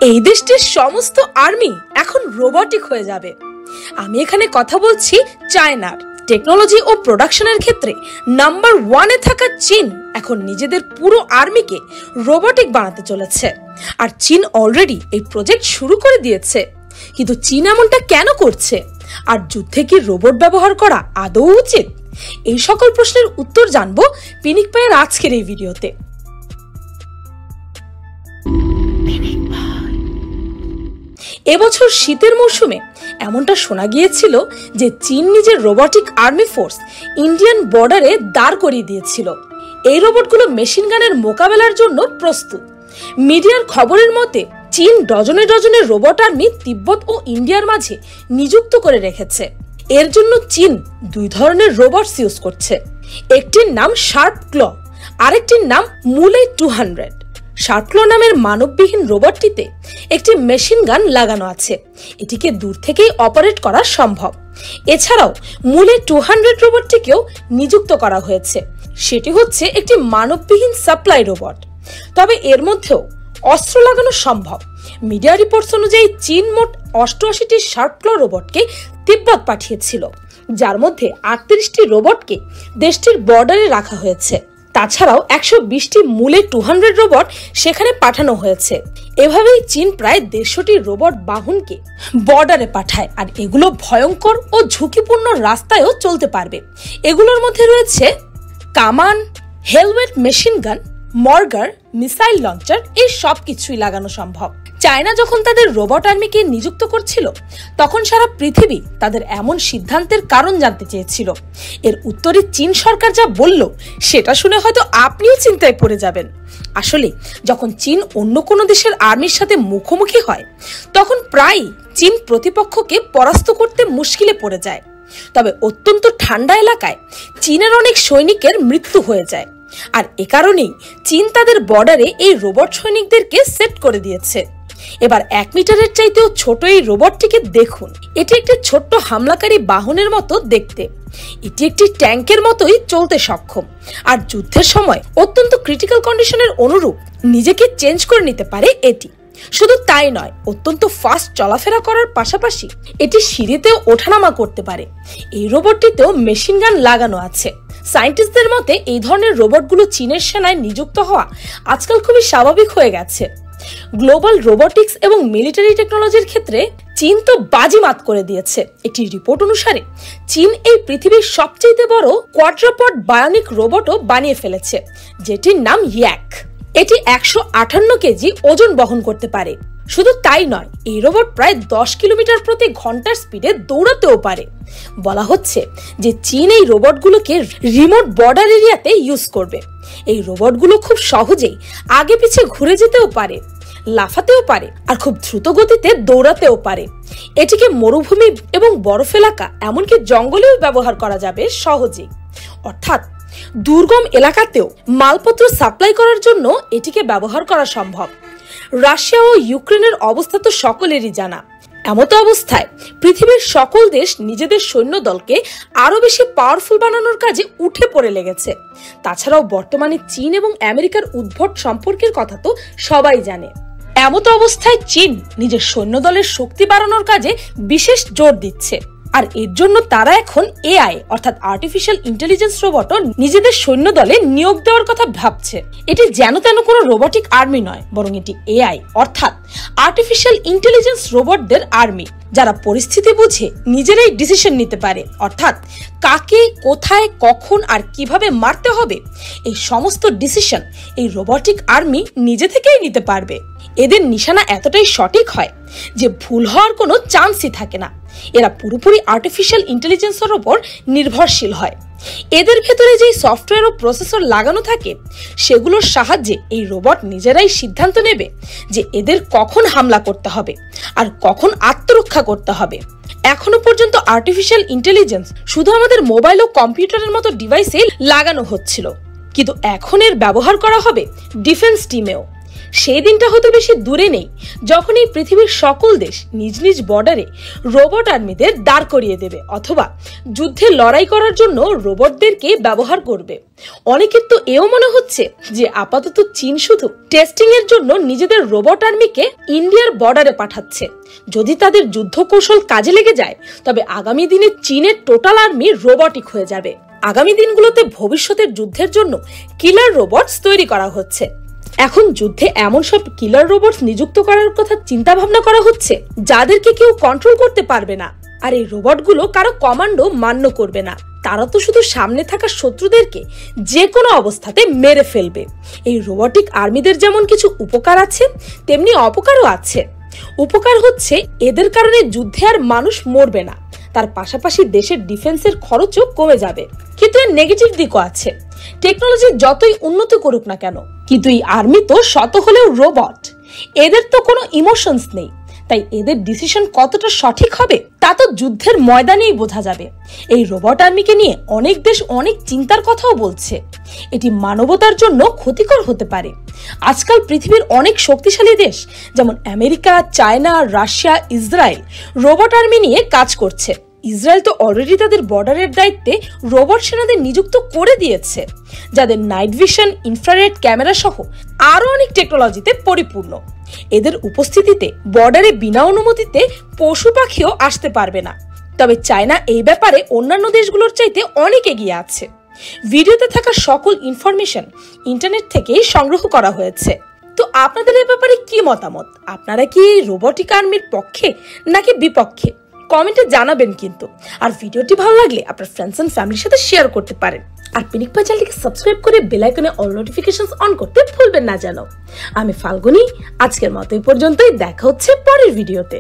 এই দেশটির সমস্ত আর্মি এখন রোবটিক হয়ে যাবে। আমি এখানে কথা বলছি চায়নার। টেকনোলজি ও প্রোডাকশনের ক্ষেত্রে নাম্বার 1-এ থাকা চীন এখন নিজেদের পুরো আর্মিকে রোবটিক বানাতে চলেছে। আর চীন অলরেডি এই প্রজেক্ট শুরু করে দিয়েছে। কিন্তু চীন এমনটা কেন করছে? আর যুদ্ধে কি রোবট ব্যবহার করা আদৌ উচিত? এই সকল প্রশ্নের উত্তর জানবো পিনিক ভাইয়ের আজকের এই ভিডিওতে। এবছর শীতের মৌসুমে এমনটা শোনা গিয়েছিল যে চীন নিজের রোবটিক আর্মি ফোর্স ইন্ডিয়ান বর্ডারে দাঁড় করিয়ে দিয়েছিল। এই রোবটগুলো মেশিন গানের মোকাবেলার জন্য প্রস্তুত। মিডিয়ার খবরের মতে চীন ডজনে ডজনে রোবট আর্মি তিব্বত ও ইন্ডিয়ার মাঝে নিযুক্ত করে রেখেছে। এর জন্য চীন 2 ধরনের রোবটস ইউজ করছে। একটির নাম শার্প ক্ল, আরেকটির নাম মুলে 200। শার্প ক্ল নামের মানববিহীন রোবটটিতে একটি মেশিন গান লাগানো আছে। এটিকে দূর থেকেই অপারেট করা সম্ভব। এছাড়াও মুলে 200 রোবটটিকেও নিযুক্ত করা হয়েছে। সেটি হচ্ছে একটি মানববিহীন সাপ্লাই রোবট। তবে এর মধ্যেও অস্ত্র লাগানো সম্ভব। মিডিয়া রিপোর্টস অনুযায়ী চীন মোট 88টি শার্প ক্ল রোবটকে তিব্বত পাঠিয়েছিল, যার মধ্যে 38টি রোবটকে দেশটির বর্ডারে রাখা হয়েছে। তাছাড়াও 120টি মুলে 200 রোবট সেখানে পাঠানো হয়েছে। এভাবেই চীন প্রায় 150টি রোবট বাহনকে বর্ডারে পাঠায়। আর এগুলো ভয়ঙ্কর ও ঝুঁকিপূর্ণ রাস্তায়ও চলতে পারবে। এগুলোর মধ্যে রয়েছে কামান, helmet, machine gun, মর্গার, missile launcher, এই সব কিছুই লাগানো সম্ভব। চায়না যখন তাদের রোবট আর্মিকে নিযুক্ত করছিল তখন সারা পৃথিবী তাদের এমন সিদ্ধান্তের কারণ জানতে চেয়েছিল। এর উত্তরে চীন সরকার যা বলল সেটা শুনে হয়তো আপনিও চিন্তায় পড়ে যাবেন। আসলে যখন চীন অন্য কোনো দেশের আর্মির সাথে মুখোমুখি হয় তখন প্রায়ই চীন প্রতিপক্ষকে পরাস্ত করতে মুশকিলে পড়ে যায়। তবে অত্যন্ত ঠান্ডা এলাকায় চীনের অনেক সৈনিকের মৃত্যু হয়ে যায়। আর এ কারণেই চীন তাদের বর্ডারে এই রোবট সৈনিকদেরকে সেট করে দিয়েছে। এবার 1 মিটারের চাইতেও ছোট এই রোবটটিকে দেখুন। এটি একটি ছোট্ট হামলাকারী বাহনের মতো দেখতে। এটি একটি ট্যাঙ্কের মতোই চলতে সক্ষম। আর যুদ্ধের সময় অত্যন্ত ক্রিটিক্যাল কন্ডিশনের অনুরূপ নিজেকে চেঞ্জ করে নিতে পারে এটি। শুধু তাই নয়, অত্যন্ত ফাস্ট চলাফেরা করার পাশাপাশি এটি সিঁড়িতেও ওঠানামা করতে পারে। এই রোবটটিতেও মেশিন গান লাগানো আছে। সায়েন্টিস্টদের মতে এই ধরনের রোবটগুলো চীনের সেনায় নিযুক্ত হওয়া আজকাল খুবই স্বাভাবিক হয়ে গেছে। গ্লোবাল রোবোটিক্স এবং মিলিটারি টেকনোলজির ক্ষেত্রে চীন তো বাজিমাত করে দিয়েছে। একটি রিপোর্ট অনুসারে চীন এই পৃথিবীর সবচেয়ে বড় কোয়াড্রাপড বায়োনিক রোবটও বানিয়ে ফেলেছে, যেটির নাম ইয়াক। এটি 158 কেজি ওজন বহন করতে পারে। শুধু তাই নয়, এই রোবট প্রায় 10 কিলোমিটার প্রতি ঘন্টার স্পিডে দৌড়াতেও পারে। বলা হচ্ছে যে চীন এই রোবটগুলোকে রিমোট বর্ডার এরিয়াতে ইউজ করবে। এই রোবটগুলো খুব সহজেই আগে পিছিয়ে ঘুরে যেতেও পারে, লাফাতেও পারে, আর খুব দ্রুত গতিতে দৌড়াতেও পারে। এটিকে মরুভূমি এবং বরফ এলাকা এমনকি জঙ্গলেও ব্যবহার করা যাবে সহজেই। অর্থাৎ দুর্গম এলাকাতেও মালপত্র সাপ্লাই করার জন্য এটিকে ব্যবহার করা সম্ভব। রাশিয়া ও ইউক্রেনের অবস্থা তো সকলেরই জানা। এমত অবস্থায় পৃথিবীর সকল দেশ নিজেদের সৈন্য দলকে আরো বেশি পাওয়ারফুল বানানোর কাজে উঠে পড়ে লেগেছে। তাছাড়াও বর্তমানে চীন এবং আমেরিকার উদ্ভট সম্পর্কের কথা তো সবাই জানে। এমত অবস্থায় চীন নিজের সৈন্য দলের শক্তি বাড়ানোর কাজে বিশেষ জোর দিচ্ছে। আর এর জন্য তারা এখন এআই অর্থাৎ আর্টিফিশিয়াল ইন্টেলিজেন্স রোবটও নিজেদের সৈন্য দলে নিয়োগ দেওয়ার কথা ভাবছে। এটি যেন তেন কোনো রোবটিক আর্মি নয়, বরং এটি এআই অর্থাৎ আর্টিফিশিয়াল ইন্টেলিজেন্স রোবটদের আর্মি, যারা পরিস্থিতি বুঝে নিজেরাই ডিসিশন নিতে পারে। অর্থাৎ কাকে, কোথায়, কখন আর কিভাবে মারতে হবে এই সমস্ত ডিসিশন এই রোবটিক আর্মি নিজে থেকেই নিতে পারবে। এদের নিশানা এতটাই সঠিক হয় যে ভুল হওয়ার কোনো চান্সই থাকে না। এরা পুরোপুরি আর্টিফিশিয়াল ইন্টেলিজেন্সের উপর নির্ভরশীল হয়। এদের ভেতরে যে সফটওয়্যার ও প্রসেসর লাগানো থাকে সেগুলোর সাহায্যে এই রোবট নিজেরাই সিদ্ধান্ত নেবে যে এদের কখন হামলা করতে হবে আর কখন আত্মরক্ষা করতে হবে। এখনো পর্যন্ত আর্টিফিশিয়াল ইন্টেলিজেন্স শুধু আমাদের মোবাইল ও কম্পিউটারের মতো ডিভাইসে লাগানো হচ্ছিল, কিন্তু এখন এর ব্যবহার করা হবে ডিফেন্স টিমেও। সেই দিনটা হয়তো বেশি দূরে নেই যখন এই পৃথিবীর সকল দেশ নিজ নিজ বর্ডারে রোবট আর্মিদের দাঁড় করিয়ে দেবে অথবা যুদ্ধে লড়াই করার জন্য রোবটদেরকে ব্যবহার করবে। অনেকের তো এও মনে হচ্ছে যে আপাতত চীন শুধু টেস্টিং এর জন্য নিজেদের রোবট আর্মিকে ইন্ডিয়ার বর্ডারে পাঠাচ্ছে। যদি তাদের যুদ্ধ কৌশল কাজে লেগে যায় তবে আগামী দিনে চীনের টোটাল আর্মি রোবটিক হয়ে যাবে। আগামী দিনগুলোতে ভবিষ্যতের যুদ্ধের জন্য কিলার রোবটস তৈরি করা হচ্ছে। এখন যুদ্ধে এমন সব কিলার রোবটস নিযুক্ত করার কথা চিন্তা ভাবনা করা হচ্ছে যাদেরকে কেউ কন্ট্রোল করতে পারবে না। আর এই রোবটগুলো কারো কমান্ডো মান্য করবে না, তারা তো শুধু সামনে থাকা শত্রুদেরকে যে কোনো অবস্থাতে মেরে ফেলবে। এই রোবটিক আর্মিদের যেমন কিছু উপকার আছে তেমনি অপকারও আছে। উপকার হচ্ছে এদের কারণে যুদ্ধে আর মানুষ মরবে না, তার পাশাপাশি দেশের ডিফেন্সের খরচও কমে যাবে। কিন্তু এর নেগেটিভ দিকও আছে। টেকনোলজি যতই উন্নতি করুক না কেন, কিন্তু এই আর্মি তো শত হলেও রোবট, এদের তো কোনো ইমোশনস নেই। তাই এদের ডিসিশন কতটা সঠিক হবে তা তো যুদ্ধের ময়দানেই বোঝা যাবে। এই রোবট আর্মিকে নিয়ে অনেক দেশ অনেক চিন্তার কথাও বলছে। এটি মানবতার জন্য ক্ষতিকর হতে পারে। আজকাল পৃথিবীর অনেক শক্তিশালী দেশ যেমন America, China, Russia, Israel robot army নিয়ে কাজ করছে। ইসরায়েল তো অলরেডি তাদের বর্ডারের দায়িত্বে রোবট সেনাদের নিযুক্ত করে দিয়েছে, যাদের নাইট ভিশন, ইনফ্রারেড ক্যামেরা সহ আরো অনেক টেকনোলজিতে পরিপূর্ণ। এদের উপস্থিতিতে বর্ডারে বিনা অনুমতিতে পশু পাখিও আসতে পারবে না। তবে চায়না এই ব্যাপারে অন্যান্য দেশগুলোর চাইতে অনেক এগিয়ে আছে। ভিডিওতে থাকা সকল ইনফরমেশন ইন্টারনেট থেকেই সংগ্রহ করা হয়েছে। তো আপনাদের এই ব্যাপারে কি মতামত? আপনারা কি এই রোবটিক আর্মির পক্ষে নাকি বিপক্ষে? কমেন্টে জানাবেন কিন্তু। আর ভিডিওটি ভালো লাগলে আপনার ফ্রেন্ডস এন্ড ফ্যামিলির সাথে শেয়ার করতে পারেন। আর পিনিক পাই চ্যানেলটিকে সাবস্ক্রাইব করে বেল আইকনে অল নোটিফিকেশনস অন করতে ভুলবেন না যেন। আমি ফাল্গুনি, আজকের মতো এই পর্যন্তই। দেখা হচ্ছে পরের ভিডিওতে।